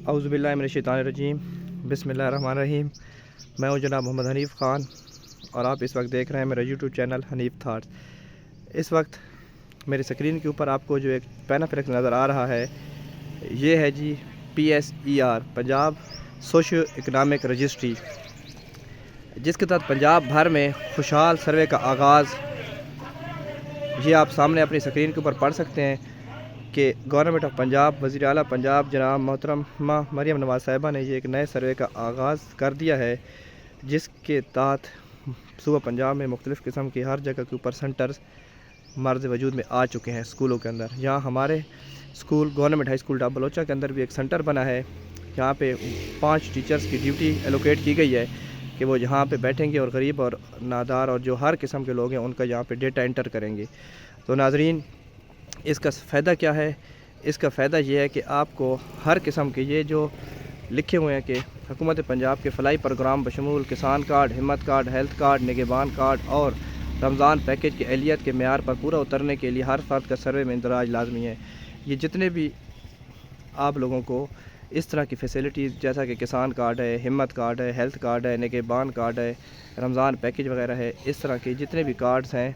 اعوذ باللہ من الشیطان الرجیم، بسم اللہ الرحمن الرحیم۔ میں ہوں جناب محمد حنیف خان اور آپ اس وقت دیکھ رہے ہیں میرا یوٹیوب چینل حنیف تھاٹس۔ اس وقت میری اسکرین کے اوپر آپ کو جو ایک پینافلیکس نظر آ رہا ہے، یہ ہے جی PSER Punjab socio economic registry, جس کے تحت پنجاب بھر میں خوشحال سروے کا آغاز یہ آپ سامنے اپنی اسکرین کے اوپر پڑھ سکتے ہیں کہ گورنمنٹ آف پنجاب، وزیر اعلیٰ پنجاب جناب محترمہ مریم نواز صاحبہ نے یہ ایک نئے سروے کا آغاز کر دیا ہے، جس کے تحت صوبہ پنجاب میں مختلف قسم کی ہر جگہ کے اوپر سنٹرز مرز وجود میں آ چکے ہیں اسکولوں کے اندر۔ یہاں ہمارے اسکول گورنمنٹ ہائی اسکول ڈاک بلوچہ کے اندر بھی ایک سنٹر بنا ہے، جہاں پہ 5 ٹیچرز کی ڈیوٹی ایلوکیٹ کی گئی ہے کہ وہ یہاں پہ بیٹھیں گے اور غریب اور نادار اور جو ہر قسم کے لوگ ہیں ان کا یہاں پہ ڈیٹا انٹر کریں گے۔ تو ناظرین، اس کا فائدہ کیا ہے؟ اس کا فائدہ یہ ہے کہ آپ کو ہر قسم کے یہ جو لکھے ہوئے ہیں کہ حکومت پنجاب کے فلاحی پروگرام بشمول کسان کارڈ، ہمت کارڈ، ہیلتھ کارڈ، نگہبان کارڈ اور رمضان پیکیج کی اہلیت کے معیار پر پورا اترنے کے لیے ہر فرد کا سروے میں اندراج لازمی ہے۔ یہ جتنے بھی آپ لوگوں کو اس طرح کی فیسلٹیز جیسا کہ کسان کارڈ ہے، ہمت کارڈ ہے، ہیلتھ کارڈ ہے، نگہبان کارڈ ہے، رمضان پیکیج وغیرہ ہے، اس طرح کے جتنے بھی کارڈز ہیں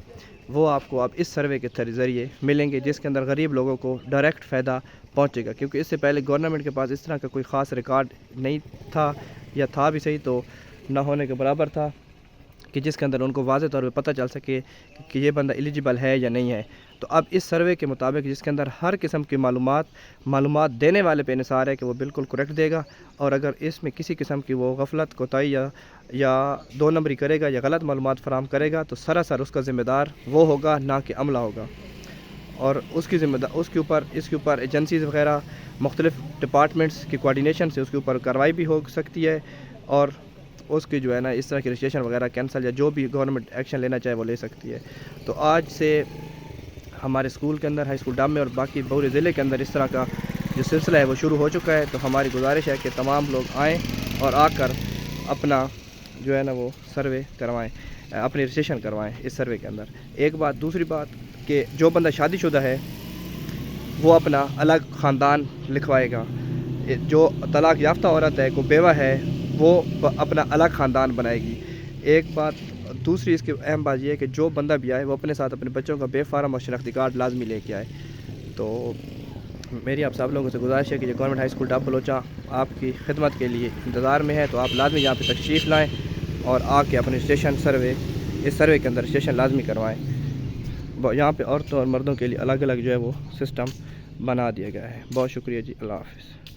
وہ آپ کو اب اس سروے کے ذریعے ملیں گے، جس کے اندر غریب لوگوں کو ڈائریکٹ فائدہ پہنچے گا، کیونکہ اس سے پہلے گورنمنٹ کے پاس اس طرح کا کوئی خاص ریکارڈ نہیں تھا، یا تھا بھی صحیح تو نہ ہونے کے برابر تھا کہ جس کے اندر ان کو واضح طور پہ پتہ چل سکے کہ یہ بندہ ایلیجیبل ہے یا نہیں ہے۔ تو اب اس سروے کے مطابق جس کے اندر ہر قسم کی معلومات دینے والے پہ انحصار ہے کہ وہ بالکل کریکٹ دے گا، اور اگر اس میں کسی قسم کی وہ غفلت کوتاہی یا 2 نمبری کرے گا یا غلط معلومات فراہم کرے گا تو سراسر اس کا ذمہ دار وہ ہوگا، نہ کہ عملہ ہوگا، اور اس کے اوپر ایجنسیز وغیرہ مختلف ڈپارٹمنٹس کی کوارڈینیشن سے اس کے اوپر کارروائی بھی ہو سکتی ہے، اور اس کی جو ہے نا اس طرح کی رجسٹریشن وغیرہ کینسل یا جو بھی گورنمنٹ ایکشن لینا چاہے وہ لے سکتی ہے۔ تو آج سے ہمارے اسکول کے اندر، ہائی اسکول ڈام میں اور باقی پورے ضلع کے اندر اس طرح کا جو سلسلہ ہے وہ شروع ہو چکا ہے۔ تو ہماری گزارش ہے کہ تمام لوگ آئیں اور آ کر اپنا جو ہے نا وہ سروے کروائیں، اپنی رجسٹریشن کروائیں اس سروے کے اندر۔ ایک بات، دوسری بات کہ جو بندہ شادی شدہ ہے وہ اپنا الگ خاندان لکھوائے گا، جو طلاق یافتہ عورت ہے، کوئی بیوہ ہے، وہ اپنا الگ خاندان بنائے گی۔ ایک بات دوسری اس کی اہم بات یہ ہے کہ جو بندہ بھی آئے وہ اپنے ساتھ اپنے بچوں کا بے فارم اور شناختی کارڈ لازمی لے کے آئے۔ تو میری آپ سب لوگوں سے گزارش ہے کہ یہ گورنمنٹ ہائی اسکول ڈاک بلوچہ آپ کی خدمت کے لیے انتظار میں ہے، تو آپ لازمی یہاں پہ تشریف لائیں اور آ کے اپنے رجسٹریشن اس سروے کے اندر رجسٹریشن لازمی کروائیں۔ یہاں پہ عورتوں اور مردوں کے لیے الگ الگ جو ہے وہ سسٹم بنا دیا گیا ہے۔ بہت شکریہ جی، اللہ حافظ۔